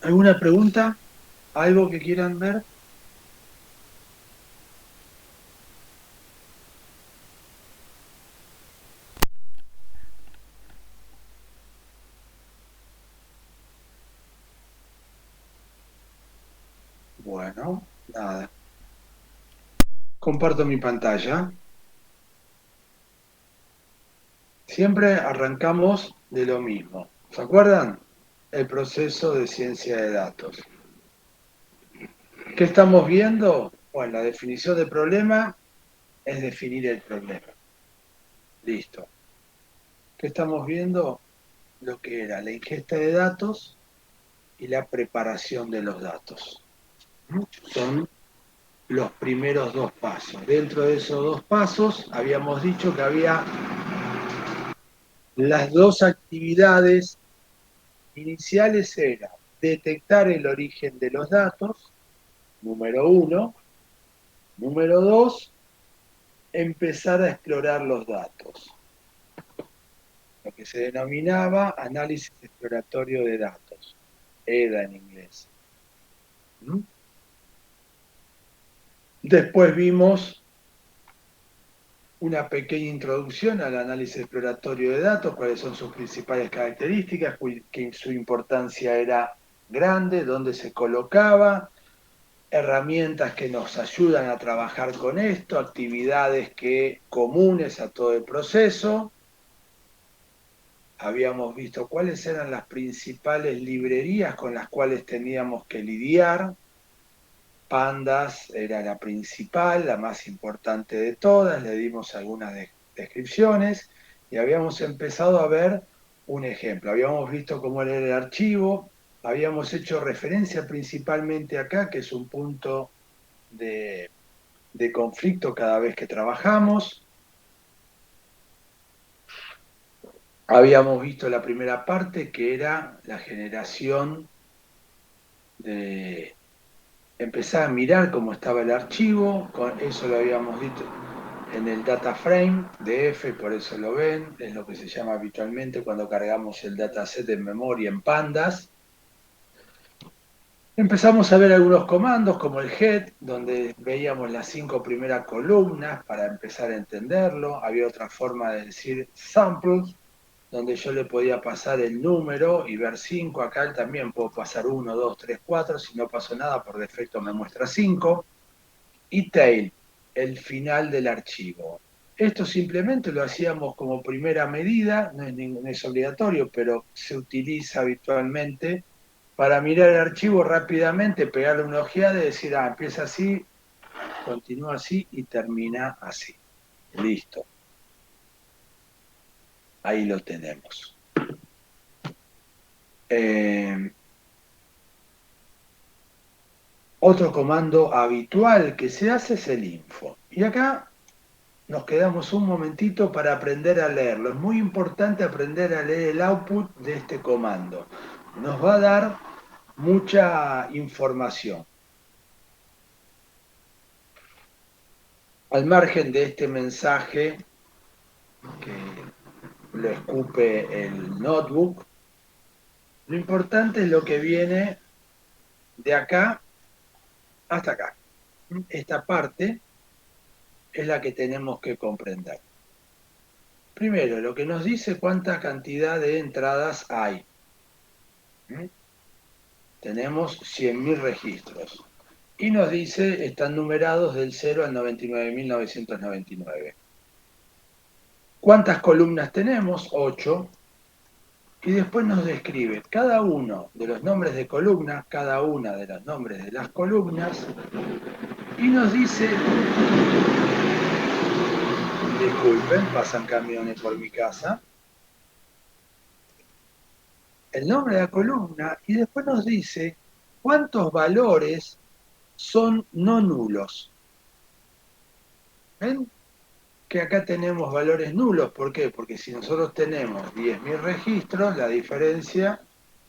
¿Alguna pregunta? ¿Algo que quieran ver? Bueno, nada. Comparto mi pantalla. Siempre arrancamos de lo mismo. ¿Se acuerdan? El proceso de ciencia de datos. ¿Qué estamos viendo? Bueno, la definición de problema es definir el problema. Listo. ¿Qué estamos viendo? Lo que era la ingesta de datos y la preparación de los datos. Son los primeros dos pasos. Dentro de esos dos pasos habíamos dicho que había las dos actividades iniciales eran detectar el origen de los datos, número uno. Número dos, empezar a explorar los datos, lo que se denominaba análisis exploratorio de datos, EDA en inglés. Después vimos una pequeña introducción al análisis exploratorio de datos, cuáles son sus principales características, que su importancia era grande, dónde se colocaba, herramientas que nos ayudan a trabajar con esto, actividades que comunes a todo el proceso. Habíamos visto cuáles eran las principales librerías con las cuales teníamos que lidiar. Pandas era la principal, la más importante de todas, le dimos algunas descripciones y habíamos empezado a ver un ejemplo. Habíamos visto cómo era el archivo, habíamos hecho referencia principalmente acá, que es un punto de conflicto cada vez que trabajamos. Habíamos visto la primera parte, que era la generación de empezar a mirar cómo estaba el archivo, con eso lo habíamos visto en el data frame de F, por eso lo ven, es lo que se llama habitualmente cuando cargamos el dataset en memoria en pandas. Empezamos a ver algunos comandos como el head, donde veíamos las 5 primeras columnas para empezar a entenderlo. Había otra forma de decir samples, donde yo le podía pasar el número y ver 5. Acá también puedo pasar 1, 2, 3, 4. Si no pasó nada, por defecto me muestra 5. Y tail, el final del archivo. Esto simplemente lo hacíamos como primera medida, no es obligatorio, pero se utiliza habitualmente para mirar el archivo rápidamente, pegarle una ojeada y decir, empieza así, continúa así y termina así. Listo. Ahí lo tenemos. Eh, Otro comando habitual que se hace es el info. Y acá nos quedamos un momentito para aprender a leerlo. Es muy importante aprender a leer el output de este comando. Nos va a dar mucha información. Al margen de este mensaje que lo escupe el notebook, lo importante es lo que viene de acá hasta acá. Esta parte es la que tenemos que comprender. Primero, lo que nos dice cuánta cantidad de entradas hay. Tenemos 100.000 registros. Y nos dice, están numerados del 0 al 99.999. ¿Cuántas columnas tenemos? 8. Y después nos describe cada uno de los nombres de columnas, cada una de los nombres de las columnas, y nos dice, disculpen, pasan camiones por mi casa, el nombre de la columna, y después nos dice cuántos valores son no nulos. ¿Ven? Que acá tenemos valores nulos. ¿Por qué? Porque si nosotros tenemos 10.000 registros, la diferencia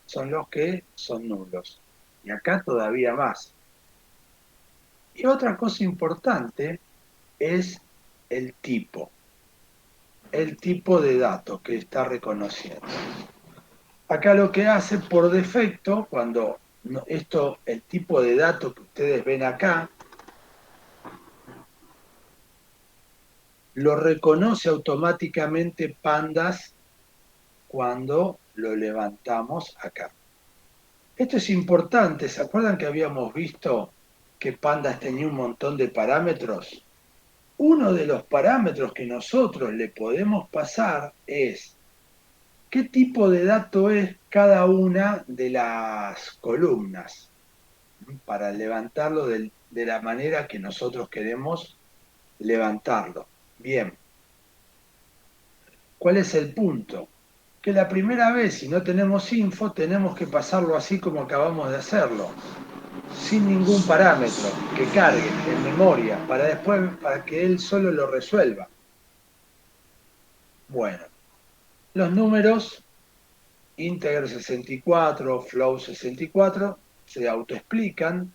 son los que son nulos. Y acá todavía más. Y otra cosa importante es el tipo de datos que está reconociendo. Acá lo que hace por defecto, cuando esto, el tipo de dato que ustedes ven acá, lo reconoce automáticamente Pandas cuando lo levantamos acá. Esto es importante. ¿Se acuerdan que habíamos visto que Pandas tenía un montón de parámetros? Uno de los parámetros que nosotros le podemos pasar es qué tipo de dato es cada una de las columnas para levantarlo de la manera que nosotros queremos levantarlo. Bien, ¿cuál es el punto? Que la primera vez, si no tenemos info, tenemos que pasarlo así como acabamos de hacerlo, sin ningún parámetro, que cargue en memoria, para después, para que él solo lo resuelva. Bueno, los números, integer 64, float 64, se autoexplican,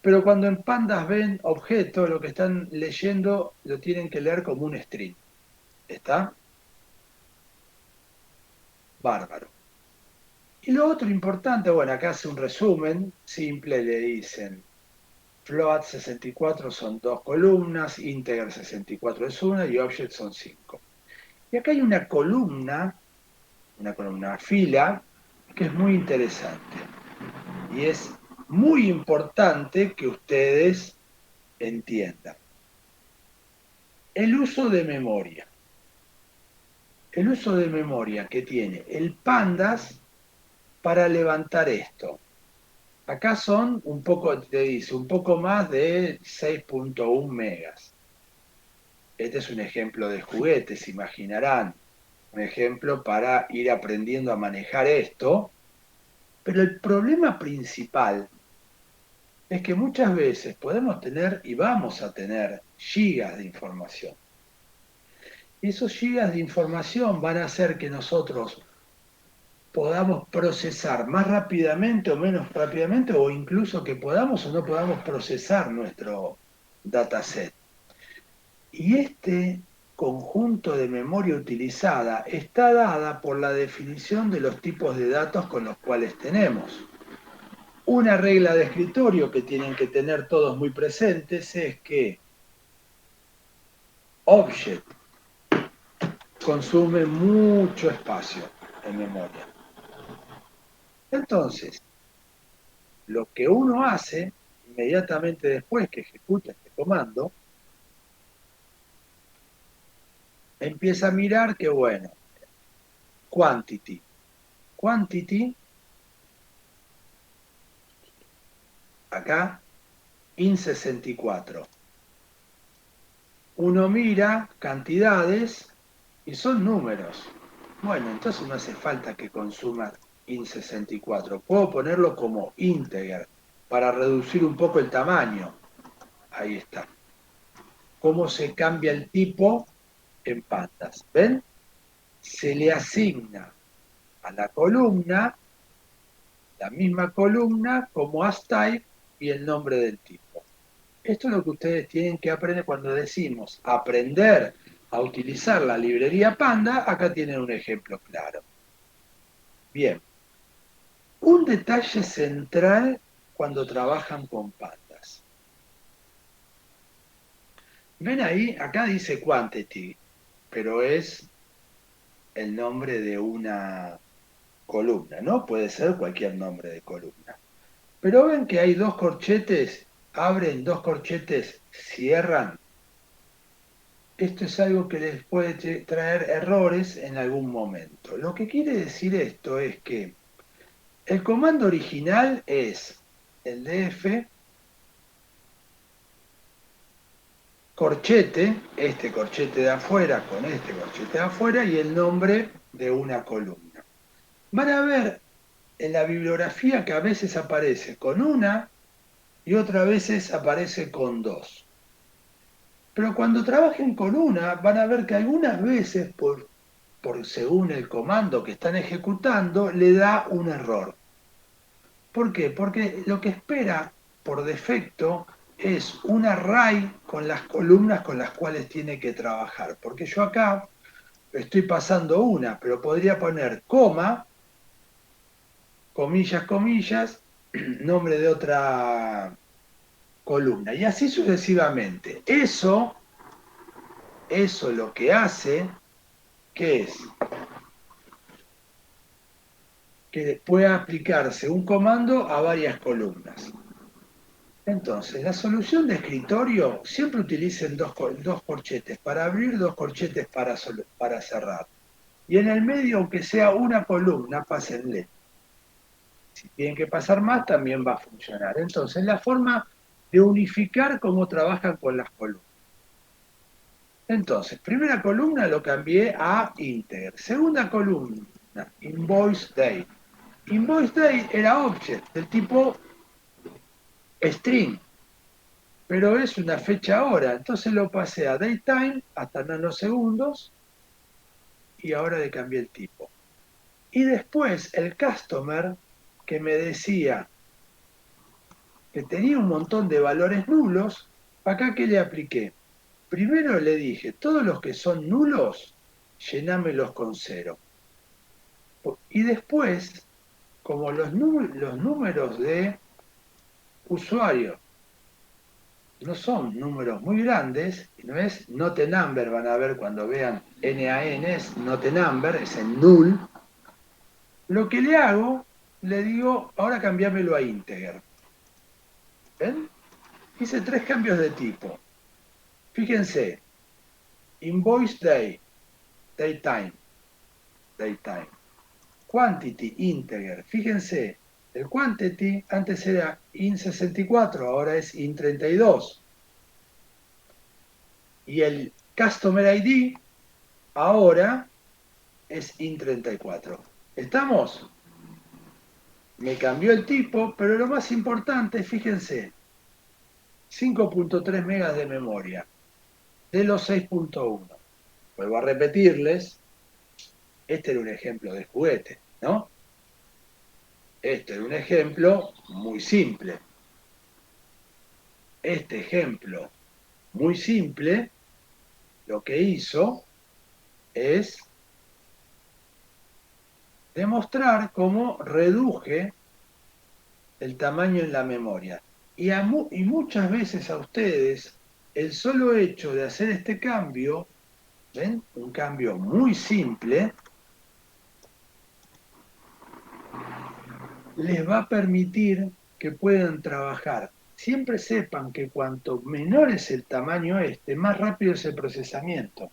pero cuando en pandas ven objeto, lo que están leyendo lo tienen que leer como un string. ¿Está? Bárbaro. Y lo otro importante, bueno, acá hace un resumen simple, le dicen float 64 son dos columnas, integer 64 es una y object son 5. Y acá hay una columna fila, que es muy interesante. Y es muy importante que ustedes entiendan. El uso de memoria. El uso de memoria que tiene el pandas para levantar esto. Acá son un poco, te dice, un poco más de 6.1 megas. Este es un ejemplo de juguete, se imaginarán. Un ejemplo para ir aprendiendo a manejar esto. Pero el problema principal es que muchas veces podemos tener y vamos a tener gigas de información. Y esos gigas de información van a hacer que nosotros podamos procesar más rápidamente o menos rápidamente, o incluso que podamos o no podamos procesar nuestro dataset. Y este conjunto de memoria utilizada está dada por la definición de los tipos de datos con los cuales tenemos. Una regla de escritorio que tienen que tener todos muy presentes es que object consume mucho espacio en memoria. Entonces, lo que uno hace inmediatamente después que ejecuta este comando, empieza a mirar que, bueno, quantity. Quantity, acá, in64. Uno mira cantidades y son números. Bueno, entonces no hace falta que consuma in64. Puedo ponerlo como integer para reducir un poco el tamaño. Ahí está. Cómo se cambia el tipo en pandas. ¿Ven? Se le asigna a la columna la misma columna como as-type y el nombre del tipo. Esto es lo que ustedes tienen que aprender cuando decimos aprender a utilizar la librería Panda. Acá tienen un ejemplo claro. Bien, un detalle central cuando trabajan con pandas. Ven ahí, acá dice quantity, pero es el nombre de una columna, ¿no? Puede ser cualquier nombre de columna. Pero ven que hay dos corchetes, abren dos corchetes, cierran. Esto es algo que les puede traer errores en algún momento. Lo que quiere decir esto es que el comando original es el df corchete, este corchete de afuera con este corchete de afuera y el nombre de una columna. Van a ver en la bibliografía que a veces aparece con una y otras veces aparece con dos. Pero cuando trabajen con una, van a ver que algunas veces, según el comando que están ejecutando, le da un error. ¿Por qué? Porque lo que espera por defecto es un array con las columnas con las cuales tiene que trabajar. Porque yo acá estoy pasando una, pero podría poner coma, comillas, comillas, nombre de otra columna. Y así sucesivamente. Eso lo que hace, ¿qué es? Que pueda aplicarse un comando a varias columnas. Entonces, la solución de escritorio siempre utilicen dos corchetes para abrir, dos corchetes para cerrar. Y en el medio, aunque sea una columna, pásenle. Si tienen que pasar más, también va a funcionar. Entonces, la forma de unificar cómo trabajan con las columnas. Entonces, primera columna lo cambié a integer. Segunda columna, invoice date. Invoice date era object del tipo string, pero es una fecha hora. Entonces lo pasé a datetime hasta nanosegundos y ahora le cambié el tipo. Y después el customer que me decía que tenía un montón de valores nulos, acá que le apliqué. Primero le dije, todos los que son nulos, llenámelos con cero. Y después, como los números de usuario no son números muy grandes, no es not a number, van a ver cuando vean NaN es not a number, es en null, lo que le hago, le digo, ahora cambiámelo a integer. ¿Ven? Hice 3 cambios de tipo. Fíjense, invoice day, daytime, daytime. Quantity, integer. Fíjense, el quantity antes era int64, ahora es int32. Y el customer ID ahora es int34. ¿Estamos? Me cambió el tipo, pero lo más importante, fíjense, 5.3 megas de memoria de los 6.1. Vuelvo a repetirles, este era un ejemplo de juguete, ¿no? Este era un ejemplo muy simple. Este ejemplo muy simple lo que hizo es demostrar cómo reduje el tamaño en la memoria. Y muchas veces a ustedes el solo hecho de hacer este cambio, ¿ven? Un cambio muy simple, les va a permitir que puedan trabajar. Siempre sepan que cuanto menor es el tamaño más rápido es el procesamiento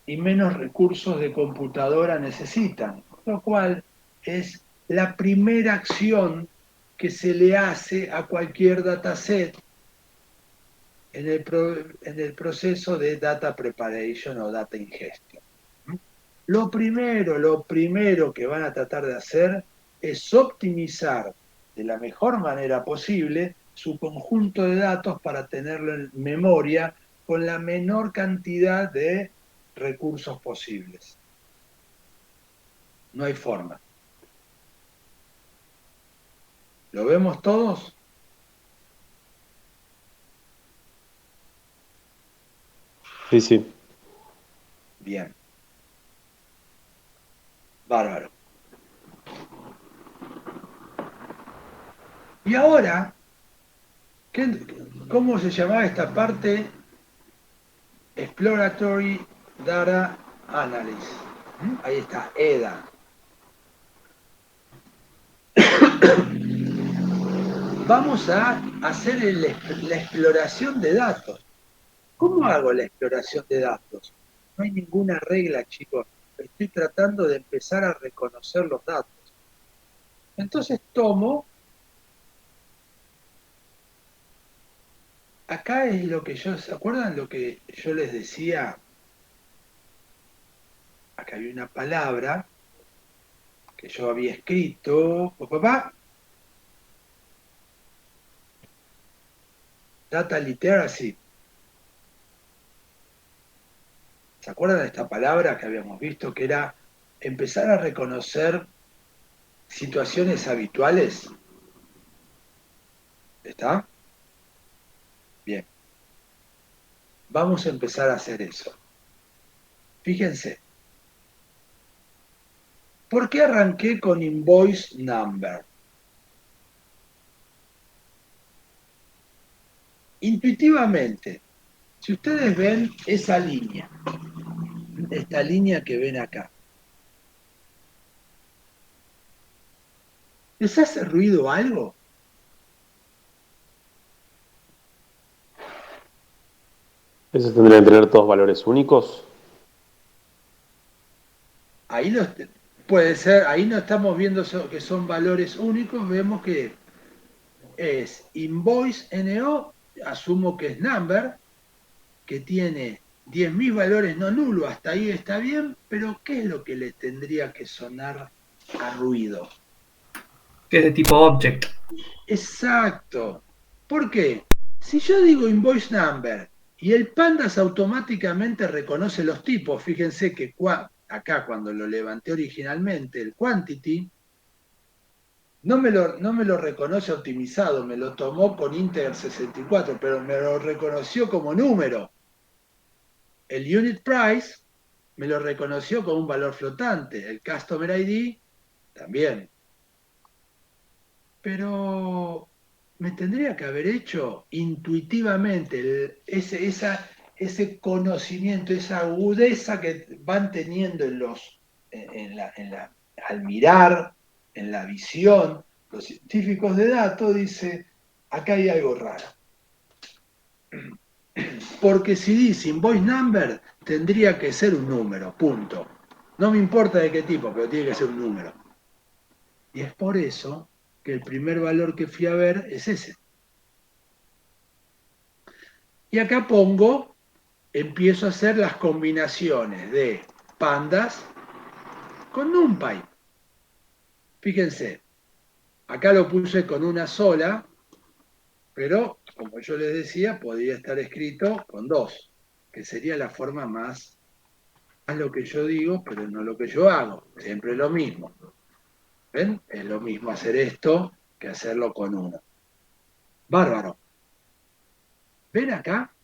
y menos recursos de computadora necesitan, lo cual es la primera acción que se le hace a cualquier dataset en el proceso de data preparation o data ingestion. Lo primero que van a tratar de hacer es optimizar de la mejor manera posible su conjunto de datos para tenerlo en memoria con la menor cantidad de recursos posibles. No hay forma. ¿Lo vemos todos? Sí, sí. Bien. Bárbaro. Y ahora, ¿cómo se llamaba esta parte? Exploratory Data Analysis. Ahí está, EDA. Vamos a hacer la exploración de datos. ¿Cómo hago la exploración de datos? No hay ninguna regla, chicos. Estoy tratando de empezar a reconocer los datos. Entonces tomo, acá es lo que ¿se acuerdan lo que yo les decía? Acá hay una palabra que yo había escrito, papá, data literacy. ¿Se acuerdan de esta palabra que habíamos visto que era empezar a reconocer situaciones habituales? ¿Está? Bien. Vamos a empezar a hacer eso. Fíjense, ¿por qué arranqué con invoice number? Intuitivamente, si ustedes ven esa línea, esta línea que ven acá, ¿les hace ruido algo? ¿Esos tendrían que tener todos valores únicos? Ahí los, puede ser, ahí no estamos viendo que son valores únicos, vemos que es invoice NO, asumo que es number, que tiene 10.000 valores no nulos, hasta ahí está bien, pero ¿qué es lo que le tendría que sonar a ruido? Que es de tipo object. Exacto. ¿Por qué? Si yo digo invoice number y el Pandas automáticamente reconoce los tipos, fíjense que acá cuando lo levanté originalmente, el quantity, no me lo reconoce optimizado, me lo tomó con integer 64, pero me lo reconoció como número. El unit price me lo reconoció como un valor flotante, el customer ID también. Pero me tendría que haber hecho intuitivamente ese conocimiento, esa agudeza que van teniendo al mirar, en la visión, los científicos de datos, dice, acá hay algo raro. Porque si dice invoice number, tendría que ser un número, punto. No me importa de qué tipo, pero tiene que ser un número. Y es por eso que el primer valor que fui a ver es ese. Y acá empiezo a hacer las combinaciones de pandas con NumPy. Fíjense, acá lo puse con una sola, pero como yo les decía, podría estar escrito con dos, que sería la forma más lo que yo digo, pero no lo que yo hago. Siempre lo mismo. ¿Ven? Es lo mismo hacer esto que hacerlo con uno. Bárbaro. ¿Ven acá?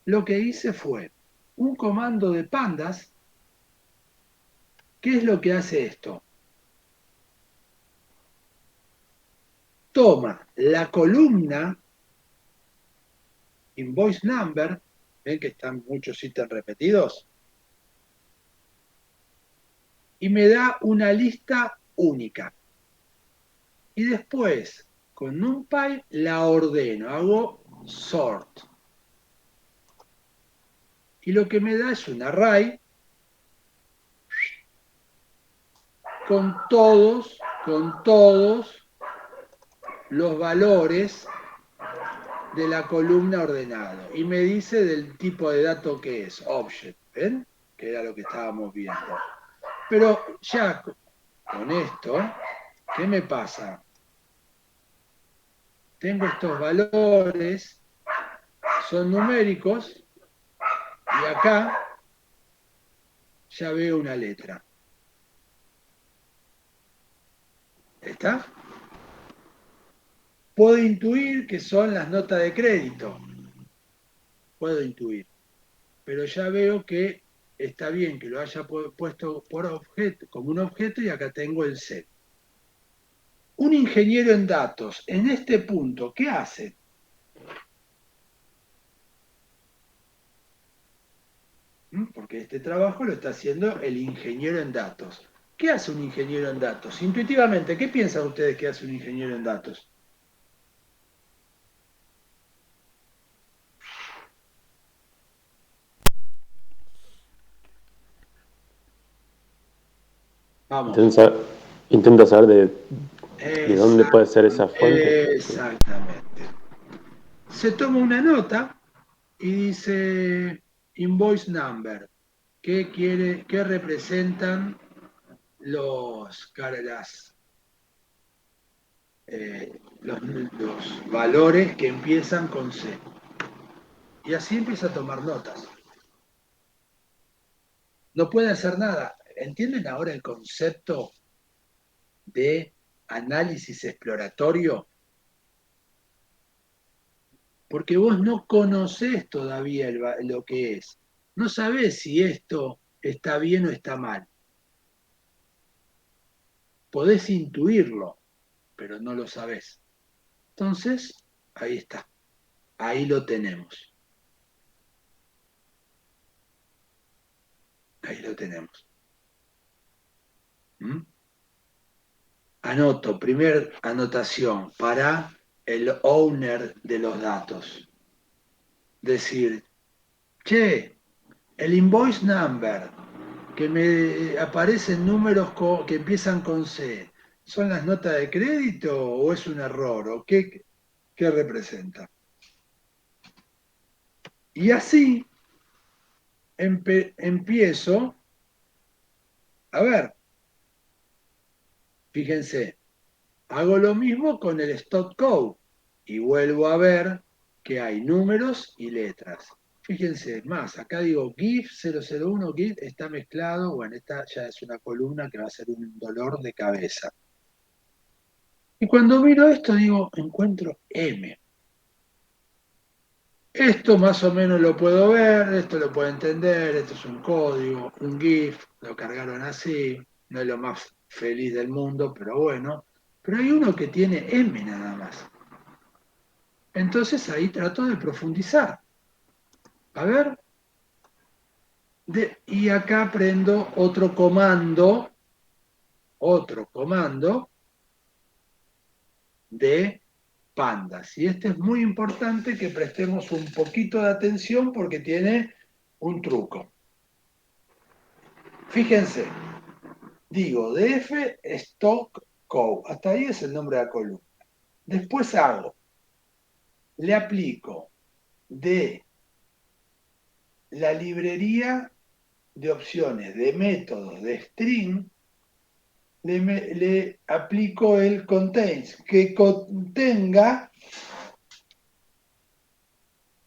Lo que hice fue un comando de pandas. ¿Qué es lo que hace esto? Toma la columna invoice number, ven que están muchos ítems repetidos, y me da una lista única. Y después, con NumPy, la ordeno, hago sort. Y lo que me da es un array con todos los valores de la columna ordenado. Y me dice del tipo de dato que es, object, ¿ven? Que era lo que estábamos viendo. Pero ya con esto, ¿qué me pasa? Tengo estos valores, son numéricos, y acá ya veo una letra. ¿Está? Puedo intuir que son las notas de crédito. Puedo intuir. Pero ya veo que está bien que lo haya puesto por objeto, como un objeto, y acá tengo el set. Un ingeniero en datos, en este punto, ¿qué hace? Porque este trabajo lo está haciendo el ingeniero en datos. ¿Qué hace un ingeniero en datos? Intuitivamente, ¿qué piensan ustedes que hace un ingeniero en datos? Vamos. Intenta saber, intenta saber de dónde puede ser esa fuente. Sí. Exactamente. Se toma una nota y dice invoice number. ¿Qué representan los valores que empiezan con C? Y así empieza a tomar notas. No puede hacer nada. ¿Entienden ahora el concepto de análisis exploratorio? Porque vos no conocés todavía lo que es. No sabés si esto está bien o está mal. Podés intuirlo, pero no lo sabés. Entonces, ahí está. Ahí lo tenemos. Ahí lo tenemos. ¿Mm? Anoto, primer anotación, para el owner de los datos. Decir, che, el invoice number, que me aparecen números que empiezan con C, ¿son las notas de crédito o es un error? ¿O qué representa? Y así empiezo a ver, fíjense, hago lo mismo con el stock code y vuelvo a ver que hay números y letras. Fíjense, más, acá digo GIF 001, GIF está mezclado, bueno, esta ya es una columna que va a ser un dolor de cabeza. Y cuando miro esto digo, encuentro M. Esto más o menos lo puedo ver, esto lo puedo entender, esto es un código, un GIF, lo cargaron así, no es lo más feliz del mundo, pero bueno. Pero hay uno que tiene M nada más. Entonces ahí trato de profundizar. A ver, y acá aprendo otro comando de pandas. Y este es muy importante que prestemos un poquito de atención porque tiene un truco. Fíjense, digo df stock code, hasta ahí es el nombre de la columna. Después le aplico de la librería de opciones de métodos de string, le aplico el contains, que contenga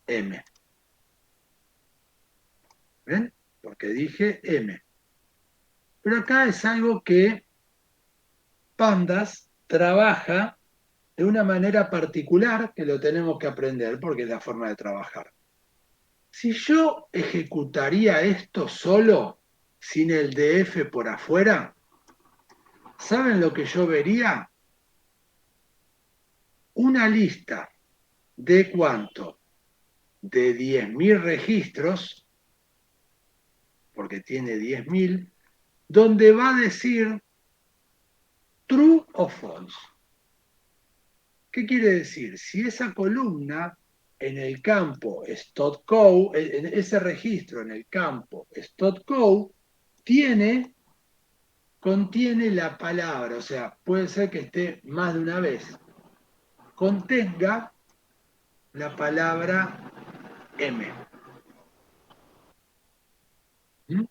M. ¿Ven? Porque dije M. Pero acá es algo que Pandas trabaja de una manera particular que lo tenemos que aprender porque es la forma de trabajar. Si yo ejecutaría esto solo, sin el DF por afuera, ¿saben lo que yo vería? Una lista de cuánto, de 10.000 registros, porque tiene 10.000, donde va a decir true o false. ¿Qué quiere decir? Si esa columna en el campo STOTCO, en ese registro en el campo STOTCO, contiene la palabra, o sea, puede ser que esté más de una vez, contenga la palabra M. ¿Mm?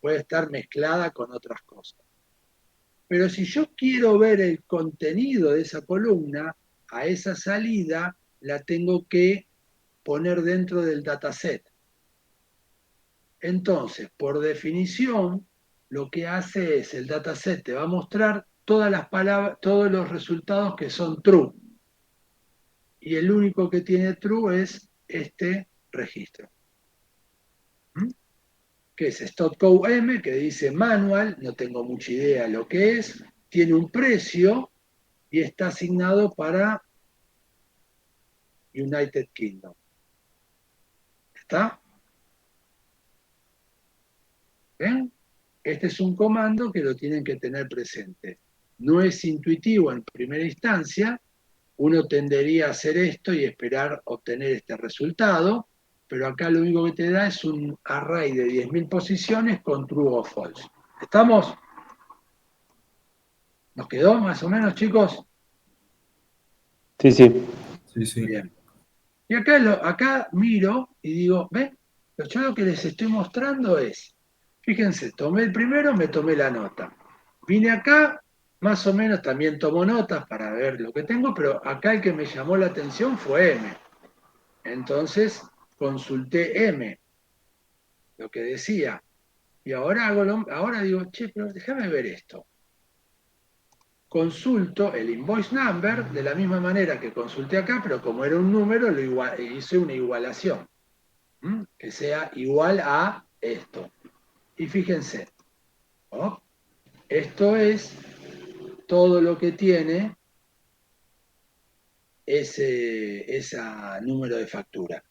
Puede estar mezclada con otras cosas. Pero si yo quiero ver el contenido de esa columna, a esa salida la tengo que poner dentro del dataset. Entonces, por definición, lo que hace es el dataset te va a mostrar todas las palabras, todos los resultados que son true. Y el único que tiene true es este registro. ¿Mm? Que es StotCo M, que dice manual, no tengo mucha idea lo que es, tiene un precio y está asignado para United Kingdom. ¿Está? ¿Ven? Este es un comando que lo tienen que tener presente. No es intuitivo en primera instancia, uno tendería a hacer esto y esperar obtener este resultado, pero acá lo único que te da es un array de 10.000 posiciones con true o false. ¿Estamos? ¿Nos quedó más o menos, chicos? Sí, sí. Sí, sí. Bien. Y acá miro y digo, ¿ven? Yo lo que les estoy mostrando es, fíjense, tomé el primero, me tomé la nota. Vine acá, más o menos también tomo notas para ver lo que tengo, pero acá el que me llamó la atención fue M. Entonces consulté M, lo que decía. Y ahora ahora digo, che, pero déjame ver esto. Consulto el invoice number de la misma manera que consulté acá, pero como era un número, hice una igualación. Que sea igual a esto. Y fíjense, ¿no? Esto es todo lo que tiene ese número de factura.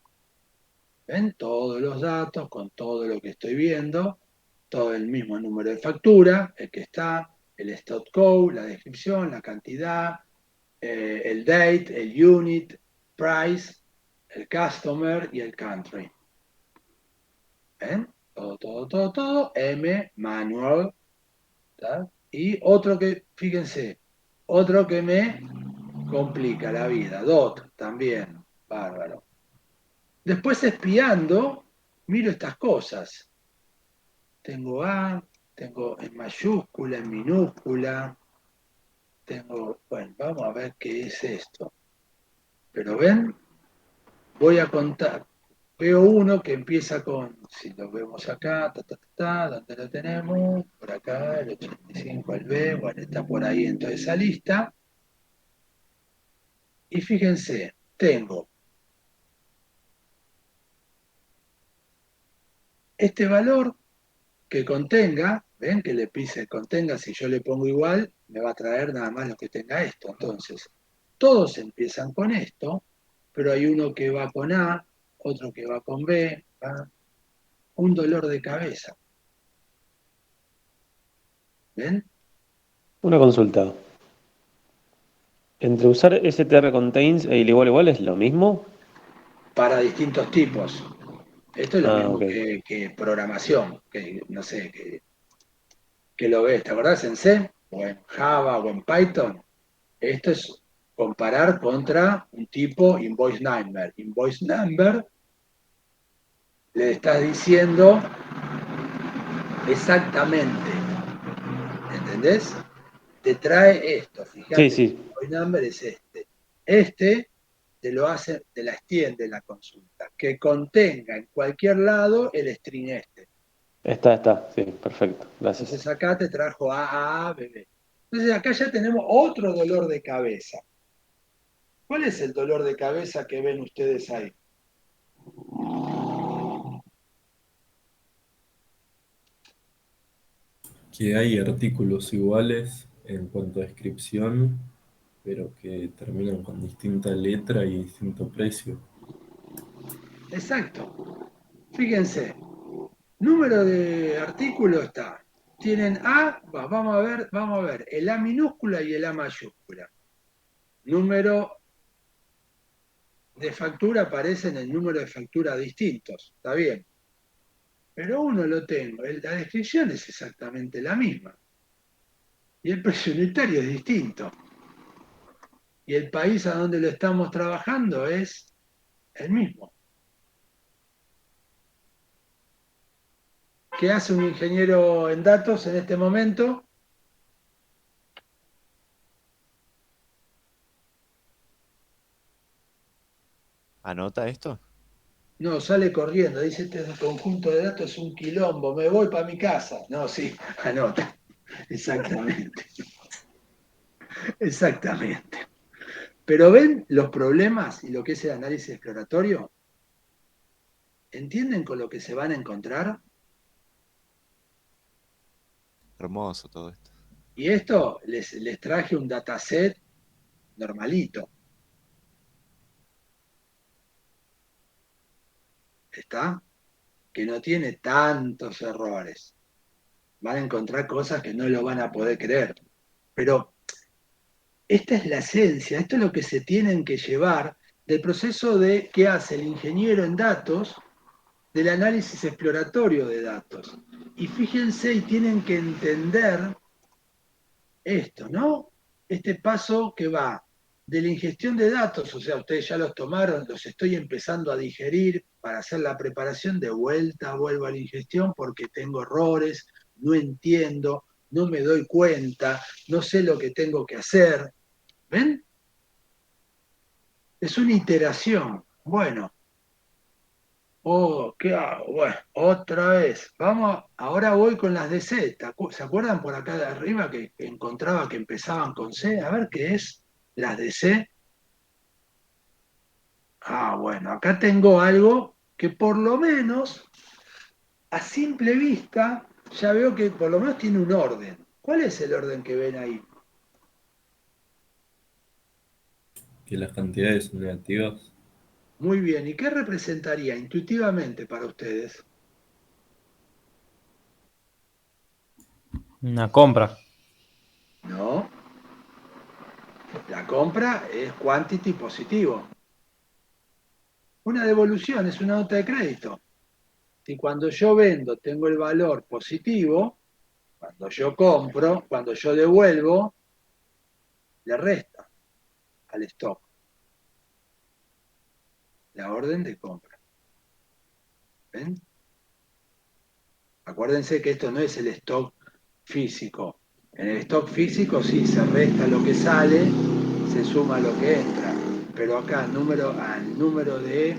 ¿Ven? Todos los datos con todo lo que estoy viendo, todo el mismo número de factura, el que está, el stock code, la descripción, la cantidad, el date, el unit, price, el customer y el country. ¿Ven? Todo, M, manual. ¿Tá? Y otro que, fíjense, otro que me complica la vida, dot también, bárbaro. Después espiando, miro estas cosas. Tengo A, tengo en mayúscula, en minúscula, tengo, bueno, vamos a ver qué es esto. Pero ven, voy a contar. Veo uno que empieza con, si lo vemos acá, ¿dónde lo tenemos? Por acá, el 85 al B, bueno, está por ahí en toda esa lista. Y fíjense, tengo este valor que contenga, ven que le pise contenga, si yo le pongo igual, me va a traer nada más lo que tenga esto. Entonces, todos empiezan con esto, pero hay uno que va con A, otro que va con B, ¿va? Un dolor de cabeza. ¿Ven? Una consulta. ¿Entre usar str contains e igual es lo mismo? Para distintos tipos. Esto es lo Ah, mismo ok. que programación, que no sé, que lo ves, ¿te acordás en C? O en Java o en Python. Esto es comparar contra un tipo invoice number. Invoice number le estás diciendo exactamente, ¿entendés? Te trae esto, Sí, fíjate, el sí. invoice number es este. Este te lo hace, te la extiende la consulta, que contenga en cualquier lado el string este. Está, sí, perfecto. Gracias. Entonces acá te trajo A, B, B. Entonces acá ya tenemos otro dolor de cabeza. ¿Cuál es el dolor de cabeza que ven ustedes ahí? Que hay artículos iguales en cuanto a descripción, pero que terminan con distinta letra y distinto precio. Exacto. Fíjense, número de artículo está. Tienen A, vamos a ver, el A minúscula y el A mayúscula. Número de factura aparecen en número de factura distintos, está bien. Pero uno lo tengo, la descripción es exactamente la misma. Y el precio unitario es distinto. Y el país a donde lo estamos trabajando es el mismo. ¿Qué hace un ingeniero en datos en este momento? ¿Anota esto? No, sale corriendo, dice, este conjunto de datos es un quilombo, me voy para mi casa. No, sí, anota. Exactamente, exactamente. Pero ven los problemas y lo que es el análisis exploratorio. ¿Entienden con lo que se van a encontrar? Hermoso todo esto. Y esto les traje un dataset normalito. ¿Está? Que no tiene tantos errores. Van a encontrar cosas que no lo van a poder creer. Pero esta es la esencia, esto es lo que se tienen que llevar del proceso de qué hace el ingeniero en datos, del análisis exploratorio de datos. Y fíjense y tienen que entender esto, ¿no? Este paso que va de la ingestión de datos, o sea, ustedes ya los tomaron, los estoy empezando a digerir para hacer la preparación, de vuelta vuelvo a la ingestión porque tengo errores, no entiendo, no me doy cuenta, no sé lo que tengo que hacer. ¿Ven? Es una iteración. Bueno, oh, ¿qué hago? Bueno, otra vez. Vamos, ahora voy con las de C. ¿Se acuerdan por acá de arriba que encontraba que empezaban con C? A ver qué es las de C. Ah, bueno, acá tengo algo que por lo menos a simple vista ya veo que por lo menos tiene un orden. ¿Cuál es el orden que ven ahí? Que las cantidades son negativas. Muy bien, ¿y qué representaría intuitivamente para ustedes? Una compra. No, la compra es quantity positivo. Una devolución es una nota de crédito. Si cuando yo vendo tengo el valor positivo, cuando yo compro, cuando yo devuelvo, le resta al stock la orden de compra. ¿Ven? Acuérdense que esto no es el stock físico. En el stock físico sí se resta lo que sale, se suma lo que entra. Pero acá al número de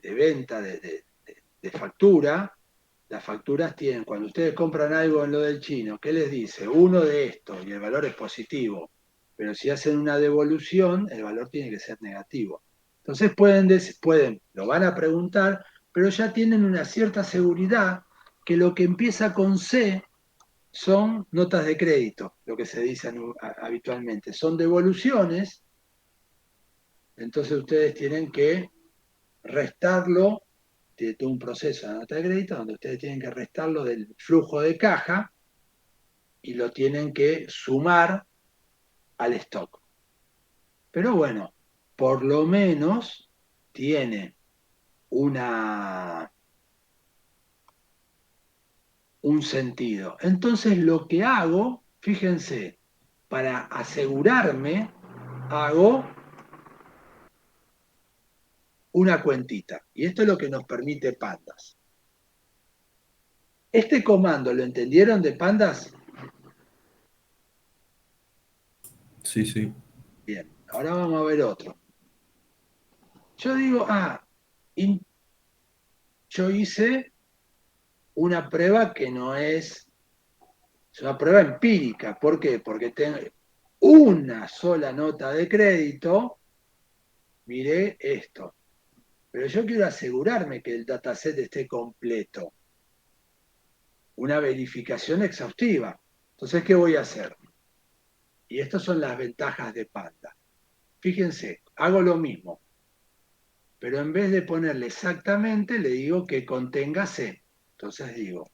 venta, de factura, las facturas tienen, cuando ustedes compran algo en lo del chino, ¿qué les dice? Uno de estos y el valor es positivo. Pero si hacen una devolución, el valor tiene que ser negativo. Entonces pueden, lo van a preguntar, pero ya tienen una cierta seguridad que lo que empieza con C son notas de crédito, lo que se dice habitualmente. Son devoluciones, entonces ustedes tienen que restarlo de todo un proceso de nota de crédito donde ustedes tienen que restarlo del flujo de caja y lo tienen que sumar al stock. Pero bueno, por lo menos tiene un sentido. Entonces lo que hago, fíjense, para asegurarme, hago una cuentita. Y esto es lo que nos permite Pandas. Este comando, ¿lo entendieron de Pandas? Sí, sí. Bien, ahora vamos a ver otro. Yo digo, yo hice una prueba que no es una prueba empírica. ¿Por qué? Porque tengo una sola nota de crédito, miré esto. Pero yo quiero asegurarme que el dataset esté completo. Una verificación exhaustiva. Entonces, ¿qué voy a hacer? Y estas son las ventajas de Panda. Fíjense, hago lo mismo, pero en vez de ponerle exactamente, le digo que contenga C. Entonces digo,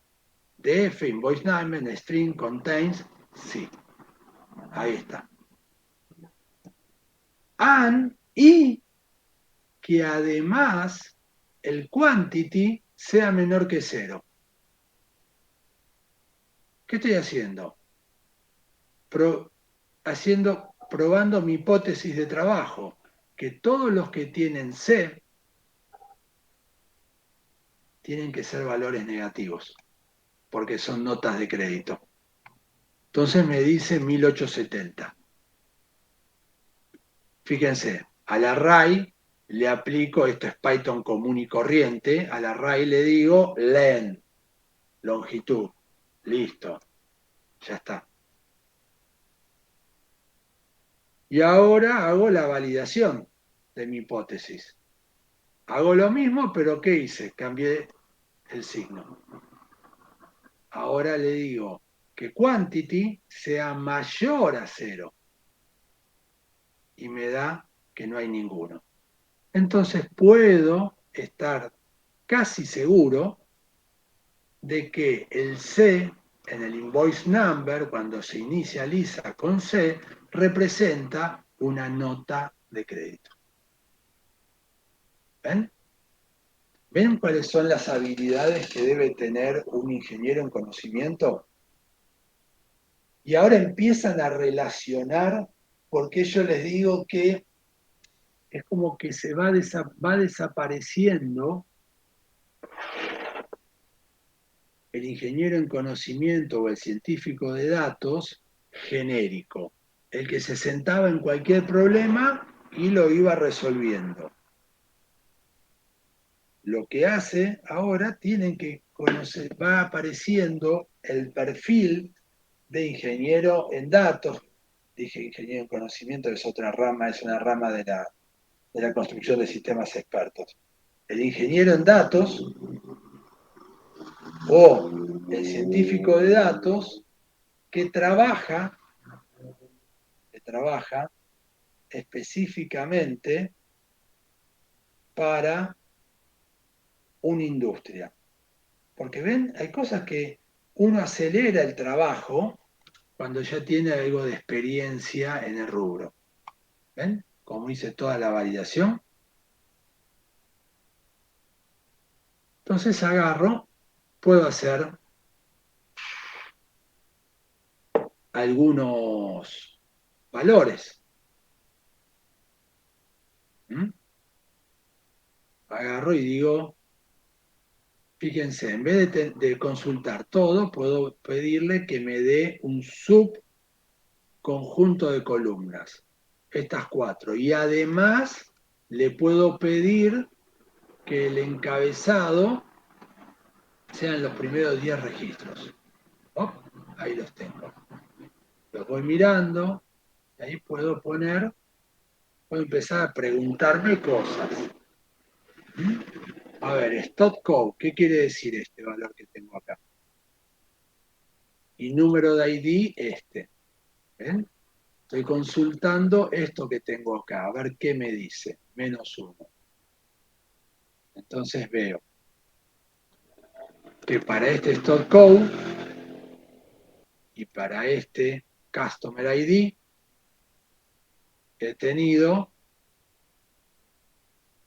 df invoice name string contains C. Ahí está. Y que además el quantity sea menor que 0. ¿Qué estoy haciendo? Probando mi hipótesis de trabajo, que todos los que tienen C tienen que ser valores negativos, porque son notas de crédito. Entonces me dice 1870. Fíjense, al array le aplico, esto es Python común y corriente, al array le digo len, longitud, listo, ya está. Y ahora hago la validación de mi hipótesis. Hago lo mismo, pero ¿qué hice? Cambié el signo. Ahora le digo que quantity sea mayor a 0 y me da que no hay ninguno. Entonces puedo estar casi seguro de que el C en el invoice number, cuando se inicializa con C, representa una nota de crédito. ¿Ven? ¿Ven cuáles son las habilidades que debe tener un ingeniero en conocimiento? Y ahora empiezan a relacionar, porque yo les digo que es como que se va desapareciendo el ingeniero en conocimiento o el científico de datos genérico, el que se sentaba en cualquier problema y lo iba resolviendo. Lo que hace ahora, tienen que conocer, va apareciendo el perfil de ingeniero en datos. Dije ingeniero en conocimiento, que es otra rama, es una rama de la construcción de sistemas expertos. El ingeniero en datos o el científico de datos que trabaja trabaja específicamente para una industria. Porque ven, hay cosas que uno acelera el trabajo cuando ya tiene algo de experiencia en el rubro. ¿Ven? Como hice toda la validación. Entonces agarro, puedo hacer algunos valores. ¿Mm? Agarro y digo, fíjense, en vez de consultar todo, puedo pedirle que me dé un subconjunto de columnas, estas 4. Y además le puedo pedir que el encabezado sean los primeros 10 registros. ¿Oh? Ahí los tengo. Los voy mirando, y ahí puedo empezar a preguntarme cosas. ¿Mm? A ver, stop code, ¿qué quiere decir este valor que tengo acá? Y número de ID, este. ¿Ven? Estoy consultando esto que tengo acá, a ver qué me dice. -1. Entonces veo que para este stop code y para este customer ID he tenido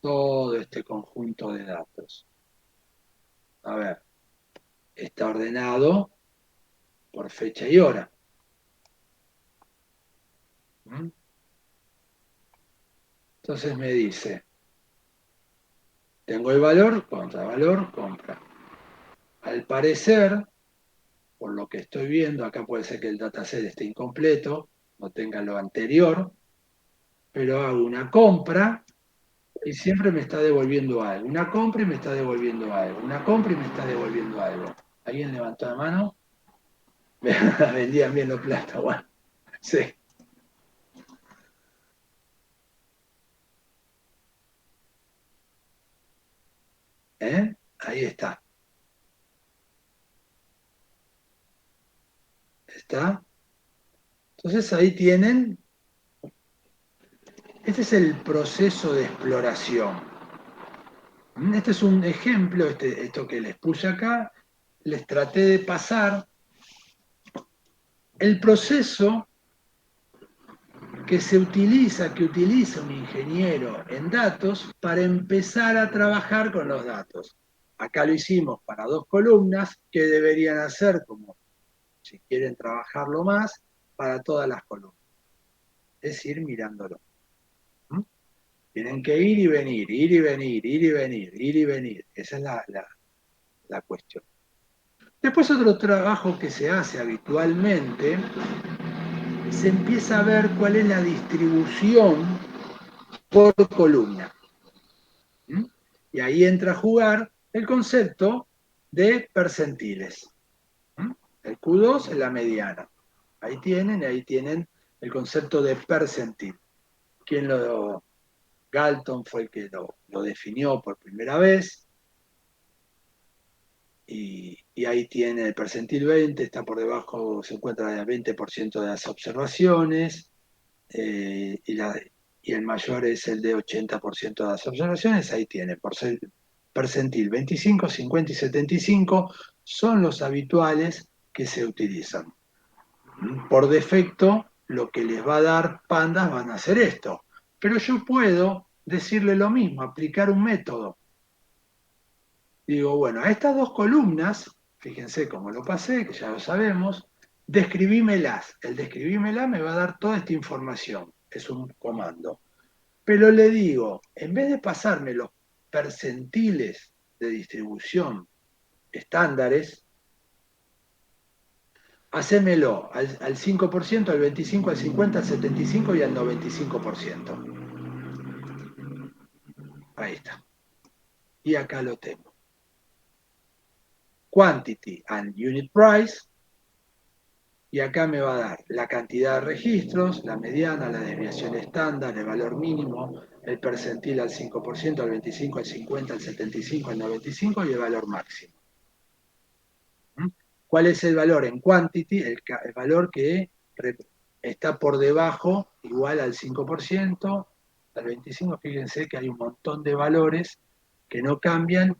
todo este conjunto de datos. A ver, está ordenado por fecha y hora. ¿Mm? Entonces me dice, tengo el valor, contravalor, compra. Al parecer, por lo que estoy viendo, acá puede ser que el dataset esté incompleto, no tenga lo anterior, pero hago una compra y siempre me está devolviendo algo. Una compra y me está devolviendo algo. Una compra y me está devolviendo algo. ¿Alguien levantó la mano? Vendían bien los platos, bueno. Sí. ¿Eh? Ahí está. ¿Está? Entonces ahí tienen, este es el proceso de exploración. Este es un ejemplo, esto que les puse acá, les traté de pasar el proceso que utiliza un ingeniero en datos para empezar a trabajar con los datos. Acá lo hicimos para 2 columnas, que deberían hacer, como si quieren trabajarlo más, para todas las columnas. Es ir mirándolo. ¿Mm? Tienen que ir y venir, ir y venir, ir y venir, ir y venir. Esa es la cuestión. Después otro trabajo que se hace habitualmente, se empieza a ver cuál es la distribución por columna. ¿Mm? Y ahí entra a jugar el concepto de percentiles. ¿Mm? El Q2 es la mediana. Ahí tienen el concepto de percentil. Galton fue el que lo definió por primera vez. Y ahí tiene el percentil 20, está por debajo, se encuentra el 20% de las observaciones, y el mayor es el de 80% de las observaciones. Ahí tiene, percentil 25, 50 y 75 son los habituales que se utilizan. Por defecto, lo que les va a dar Pandas van a hacer esto, pero yo puedo decirle lo mismo, aplicar un método. Digo, bueno, a estas 2 columnas, fíjense cómo lo pasé, que ya lo sabemos, describímelas. El describímelas me va a dar toda esta información, es un comando. Pero le digo, en vez de pasarme los percentiles de distribución estándares, hacémelo al 5%, al 25%, al 50%, al 75% y al 95%. Ahí está. Y acá lo tengo. Quantity and unit price, y acá me va a dar la cantidad de registros, la mediana, la desviación estándar, el valor mínimo, el percentil al 5%, al 25%, al 50%, al 75%, al 95% y el valor máximo. ¿Mm? ¿Cuál es el valor en quantity? El valor que está por debajo igual al 5%, al 25%, fíjense que hay un montón de valores que no cambian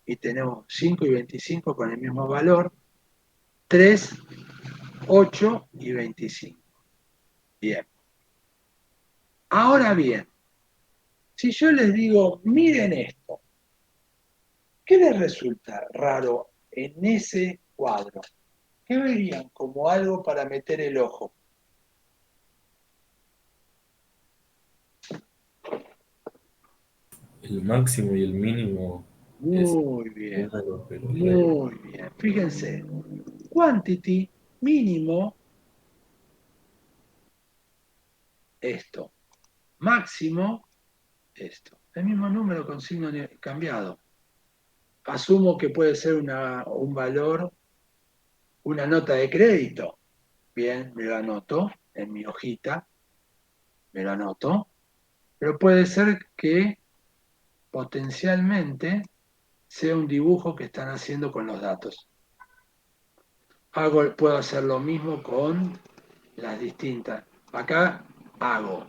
y tenemos 5 y 25 con el mismo valor, 3, 8 y 25. Bien. Ahora bien, si yo les digo, miren esto, ¿qué les resulta raro en ese cuadro? ¿Qué verían como algo para meter el ojo? El máximo y el mínimo es Muy bien, claro, pero muy bien. Fíjense, quantity mínimo, esto. Máximo, esto. El mismo número con signo cambiado. Asumo que puede ser un valor, una nota de crédito. Bien, me lo anoto en mi hojita, me lo anoto. Pero puede ser que potencialmente sea un dibujo que están haciendo con los datos. Puedo hacer lo mismo con las distintas. Acá hago.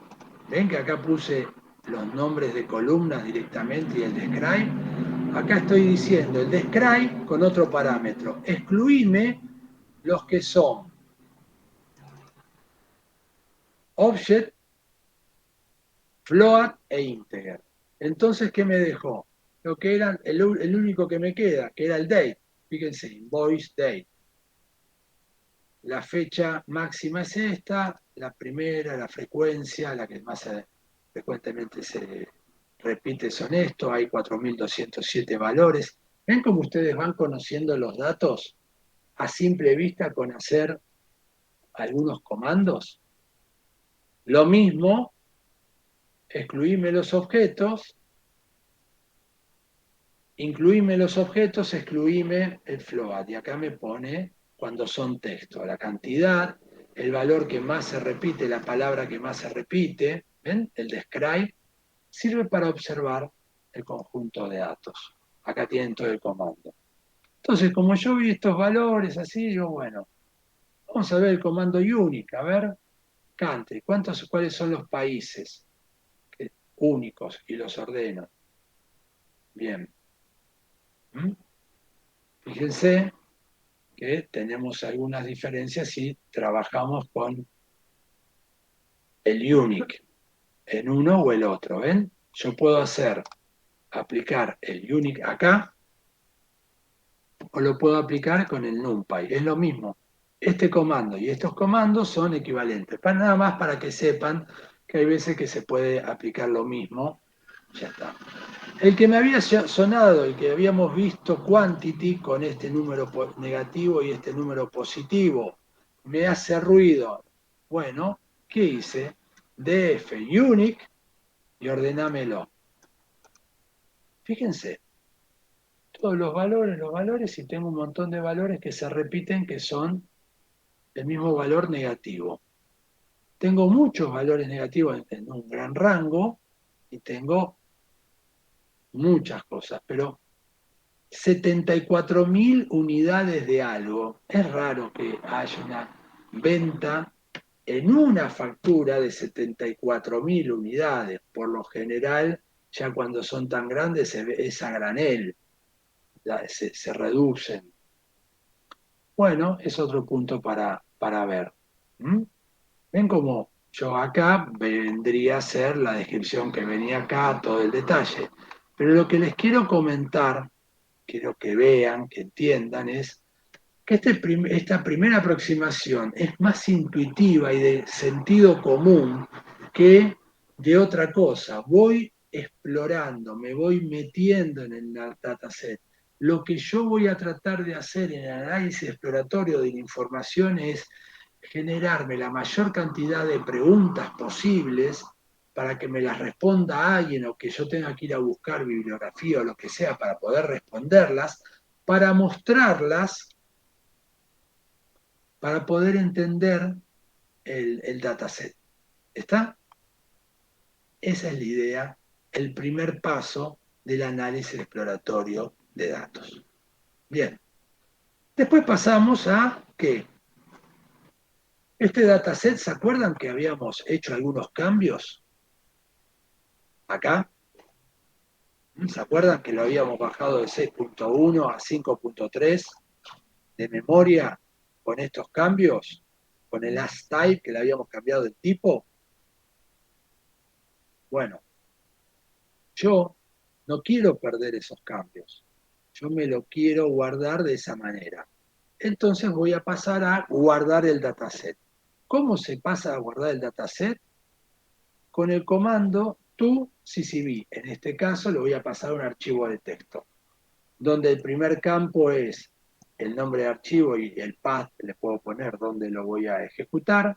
¿Ven que acá puse los nombres de columnas directamente y el describe? Acá estoy diciendo el describe con otro parámetro. Excluíme los que son object, float e integer. Entonces, ¿qué me dejó? Lo que era el único que me queda, que era el date. Fíjense, invoice date. La fecha máxima es esta, la primera, la frecuencia, la que más frecuentemente se repite son esto, hay 4.207 valores. ¿Ven cómo ustedes van conociendo los datos a simple vista con hacer algunos comandos? Lo mismo, excluíme los objetos, incluíme los objetos, excluíme el float. Y acá me pone cuando son texto, la cantidad, el valor que más se repite, la palabra que más se repite, ¿ven? El describe, sirve para observar el conjunto de datos. Acá tienen todo el comando. Entonces, como yo vi estos valores así, digo, bueno, vamos a ver el comando unique, a ver, country, cuáles son los países únicos y los ordeno. Bien. ¿Mm? Fíjense que tenemos algunas diferencias si trabajamos con el unique en uno o el otro. ¿Ven? Yo puedo aplicar el unique acá o lo puedo aplicar con el numpy. Es lo mismo. Este comando y estos comandos son equivalentes. Nada más para que sepan que hay veces que se puede aplicar lo mismo. Ya está. El que me había sonado, el que habíamos visto quantity con este número negativo y este número positivo, me hace ruido. Bueno, ¿qué hice? df unique y ordenámelo. Fíjense, todos los valores, y tengo un montón de valores que se repiten que son el mismo valor negativo. Tengo muchos valores negativos en un gran rango y tengo muchas cosas, pero 74.000 unidades de algo. Es raro que haya una venta en una factura de 74.000 unidades. Por lo general, ya cuando son tan grandes es a granel, se reducen. Bueno, es otro punto para ver. ¿Mm? ¿Ven cómo yo acá vendría a ser la descripción que venía acá, todo el detalle? Pero lo que les quiero comentar, quiero que vean, que entiendan, es que esta primera aproximación es más intuitiva y de sentido común que de otra cosa. Voy explorando, me voy metiendo en el dataset. Lo que yo voy a tratar de hacer en el análisis exploratorio de la información es generarme la mayor cantidad de preguntas posibles para que me las responda alguien o que yo tenga que ir a buscar bibliografía o lo que sea para poder responderlas, para mostrarlas, para poder entender el dataset. ¿Está? Esa es la idea, el primer paso del análisis exploratorio de datos. Bien. Después pasamos a ¿qué? Este dataset, ¿se acuerdan que habíamos hecho algunos cambios acá? ¿Se acuerdan que lo habíamos bajado de 6.1 a 5.3 de memoria con estos cambios? Con el ASType que le habíamos cambiado el tipo. Bueno, yo no quiero perder esos cambios. Yo me lo quiero guardar de esa manera. Entonces voy a pasar a guardar el dataset. ¿Cómo se pasa a guardar el dataset? Con el comando to_ccv. En este caso lo voy a pasar a un archivo de texto, donde el primer campo es el nombre de archivo y el path, le puedo poner donde lo voy a ejecutar.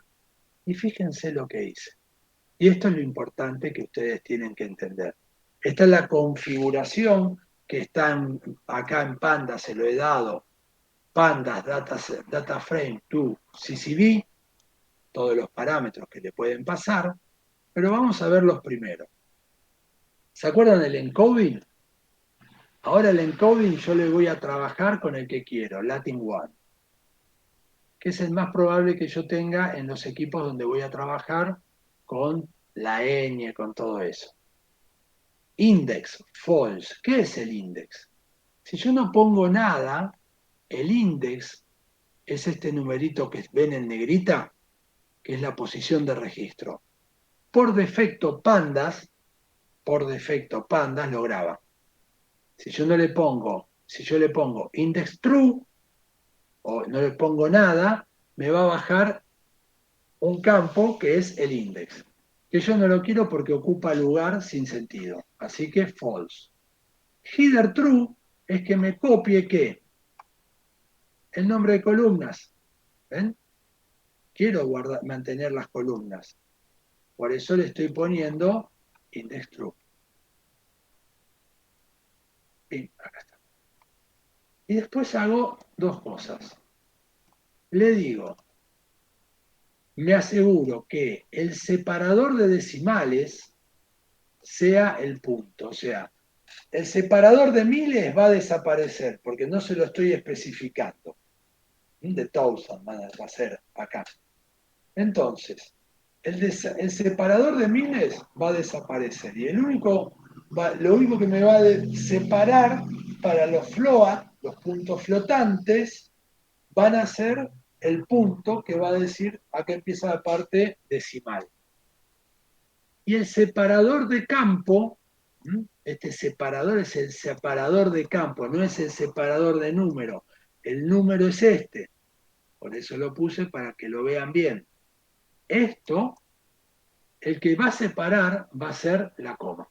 Y fíjense lo que hice. Y esto es lo importante que ustedes tienen que entender. Esta es la configuración que está acá en Panda, se lo he dado. Pandas data frame to CCV, todos los parámetros que le pueden pasar, pero vamos a ver los primeros. ¿Se acuerdan del encoding? Ahora el encoding yo le voy a trabajar con el que quiero, Latin One, que es el más probable que yo tenga en los equipos donde voy a trabajar con la ñ, con todo eso. Index, false. ¿Qué es el index? Si yo no pongo nada, el index es este numerito que ven en negrita, que es la posición de registro. Por defecto, Pandas lo graba. Si yo le pongo index true, o no le pongo nada, me va a bajar un campo que es el index, que yo no lo quiero porque ocupa lugar sin sentido. Así que false. Header true es que me copie ¿qué? El nombre de columnas. ¿Ven? Quiero mantener las columnas. Por eso le estoy poniendo index true. Bien, acá está. Y después hago dos cosas. Le digo, me aseguro que el separador de decimales sea el punto. O sea, el separador de miles va a desaparecer porque no se lo estoy especificando. De thousand va a ser acá. Entonces, el separador de miles va a desaparecer y lo único que me va a separar para los float, los puntos flotantes, van a ser el punto que va a decir acá empieza la parte decimal. Y el separador de campo, este separador es el separador de campo, no es el separador de número. El número es este. Por eso lo puse para que lo vean bien. Esto, el que va a separar va a ser la coma.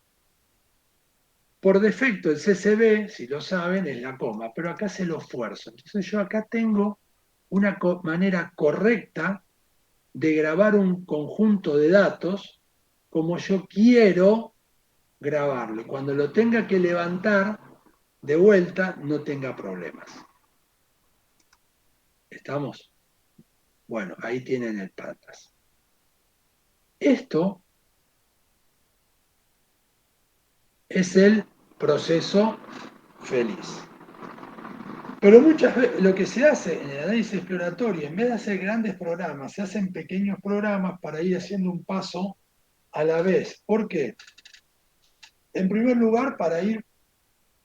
Por defecto el CCB, si lo saben, es la coma, pero acá se lo esfuerzo. Entonces yo acá tengo una manera correcta de grabar un conjunto de datos como yo quiero grabarlo. Cuando lo tenga que levantar de vuelta, no tenga problemas. ¿Estamos? Bueno, ahí tienen el Pandas. Esto es el proceso feliz. Pero muchas veces lo que se hace en el análisis exploratorio, en vez de hacer grandes programas, se hacen pequeños programas para ir haciendo un paso a la vez. ¿Por qué? En primer lugar, para ir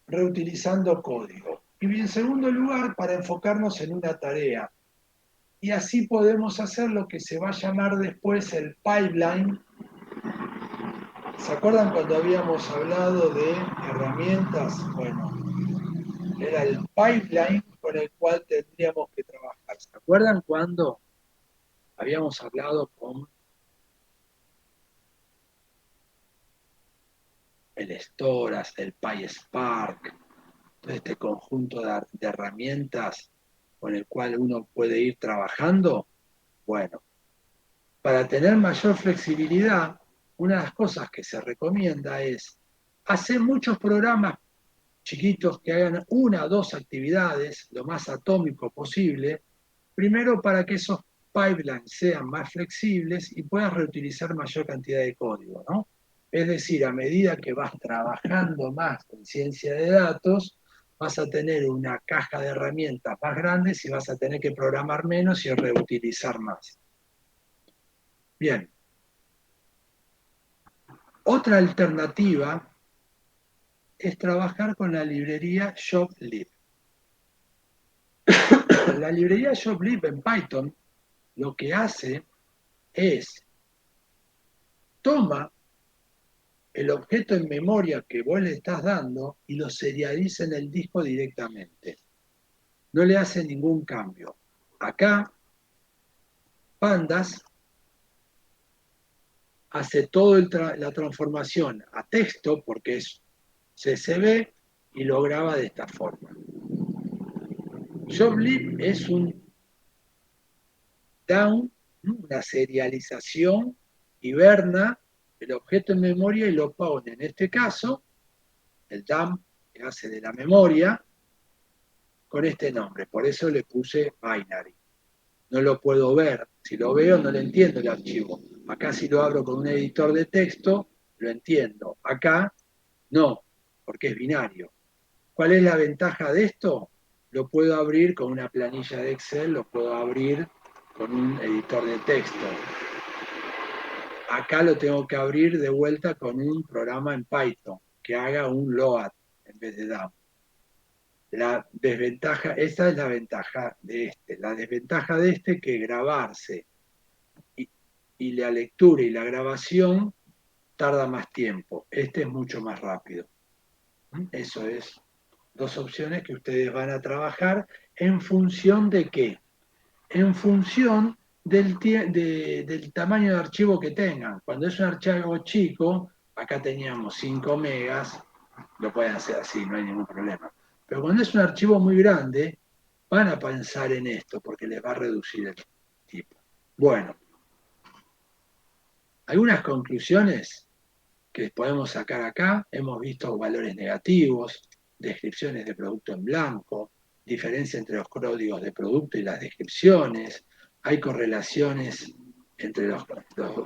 reutilizando código. Y en segundo lugar, para enfocarnos en una tarea. Y así podemos hacer lo que se va a llamar después el pipeline. ¿Se acuerdan cuando habíamos hablado de herramientas? Bueno, era el pipeline con el cual tendríamos que trabajar. ¿Se acuerdan cuando habíamos hablado con el Storas, el PySpark, todo este conjunto de herramientas con el cual uno puede ir trabajando? Bueno, para tener mayor flexibilidad, una de las cosas que se recomienda es hacer muchos programas chiquitos que hagan una o dos actividades, lo más atómico posible, primero para que esos pipelines sean más flexibles y puedas reutilizar mayor cantidad de código, ¿no? Es decir, a medida que vas trabajando más en ciencia de datos, vas a tener una caja de herramientas más grandes y vas a tener que programar menos y reutilizar más. Bien. Otra alternativa es trabajar con la librería Shoplib. La librería Shoplib en Python lo que hace es toma el objeto en memoria que vos le estás dando y lo serializa en el disco directamente. No le hace ningún cambio. Acá, Pandas hace toda la transformación a texto porque es CSV y lo graba de esta forma. Shoplib es un down, una serialización, hiberna el objeto en memoria y lo pone, en este caso, el dump que hace de la memoria, con este nombre. Por eso le puse binary. No lo puedo ver. Si lo veo, no le entiendo el archivo. Acá si lo abro con un editor de texto, lo entiendo. Acá, no, porque es binario. ¿Cuál es la ventaja de esto? Lo puedo abrir con una planilla de Excel, lo puedo abrir con un editor de texto. Acá lo tengo que abrir de vuelta con un programa en Python que haga un load en vez de dump. La desventaja, esa es la ventaja de este. La desventaja de este es que grabarse y la lectura y la grabación tarda más tiempo. Este es mucho más rápido. Eso es dos opciones que ustedes van a trabajar en función de qué. En función del tamaño de archivo que tengan. Cuando es un archivo chico, acá teníamos 5 megas, lo pueden hacer así, no hay ningún problema. Pero cuando es un archivo muy grande, van a pensar en esto, porque les va a reducir el tipo. Bueno, algunas conclusiones que podemos sacar acá, hemos visto valores negativos, descripciones de producto en blanco, diferencia entre los códigos de producto y las descripciones, hay correlaciones entre los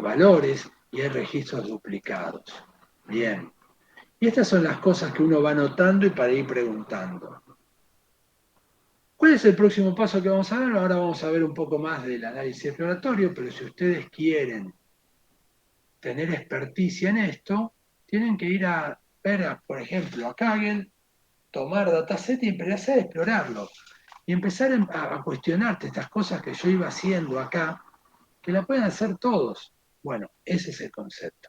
valores y hay registros duplicados. Bien. Y estas son las cosas que uno va notando y para ir preguntando. ¿Cuál es el próximo paso que vamos a ver? Ahora vamos a ver un poco más del análisis exploratorio, pero si ustedes quieren tener experticia en esto, tienen que ir a ver, por ejemplo, a Kaggle, tomar dataset y empezar a explorarlo. Y empezar a cuestionarte estas cosas que yo iba haciendo acá, que la pueden hacer todos. Bueno, ese es el concepto.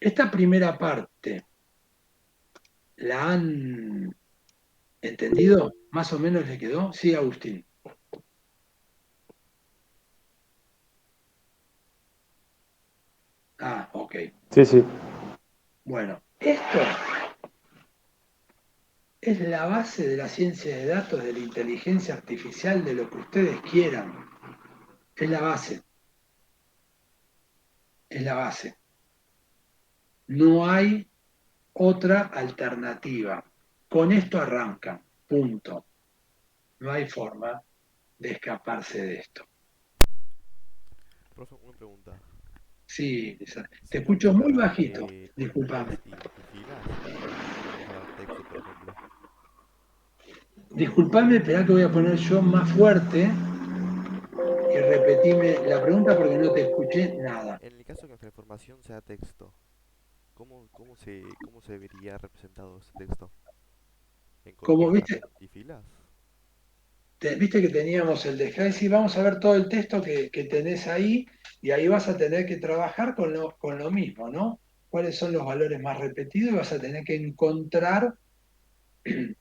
Esta primera parte, ¿la han entendido? ¿Más o menos le quedó? Sí, Agustín. Ah, ok. Sí, sí. Bueno, esto es la base de la ciencia de datos, de la inteligencia artificial, de lo que ustedes quieran. Es la base. Es la base. No hay otra alternativa. Con esto arrancan. Punto. No hay forma de escaparse de esto. Profe, una pregunta. Sí, te ¿Se puede escucho muy implementar bajito. Disculpame. índices y filas para texto, por ejemplo? Disculpame, esperá que voy a poner yo más fuerte y repetime la pregunta porque no te escuché nada. En el caso que nuestra información sea texto, ¿cómo se vería representado ese texto? ¿En Como columnas viste, y filas? viste que teníamos el describe, sí, vamos a ver todo el texto que tenés ahí y ahí vas a tener que trabajar con lo mismo, ¿no? ¿Cuáles son los valores más repetidos? Y vas a tener que encontrar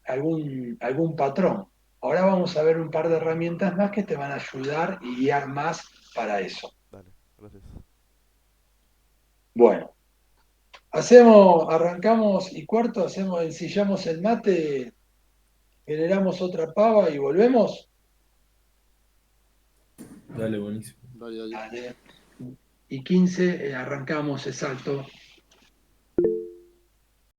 algún patrón. Ahora vamos a ver un par de herramientas más que te van a ayudar y guiar más para eso. Dale, gracias. Bueno, arrancamos y cuarto, ensillamos el mate, generamos otra pava y volvemos. Dale, buenísimo. Dale. Y 15, arrancamos, exacto.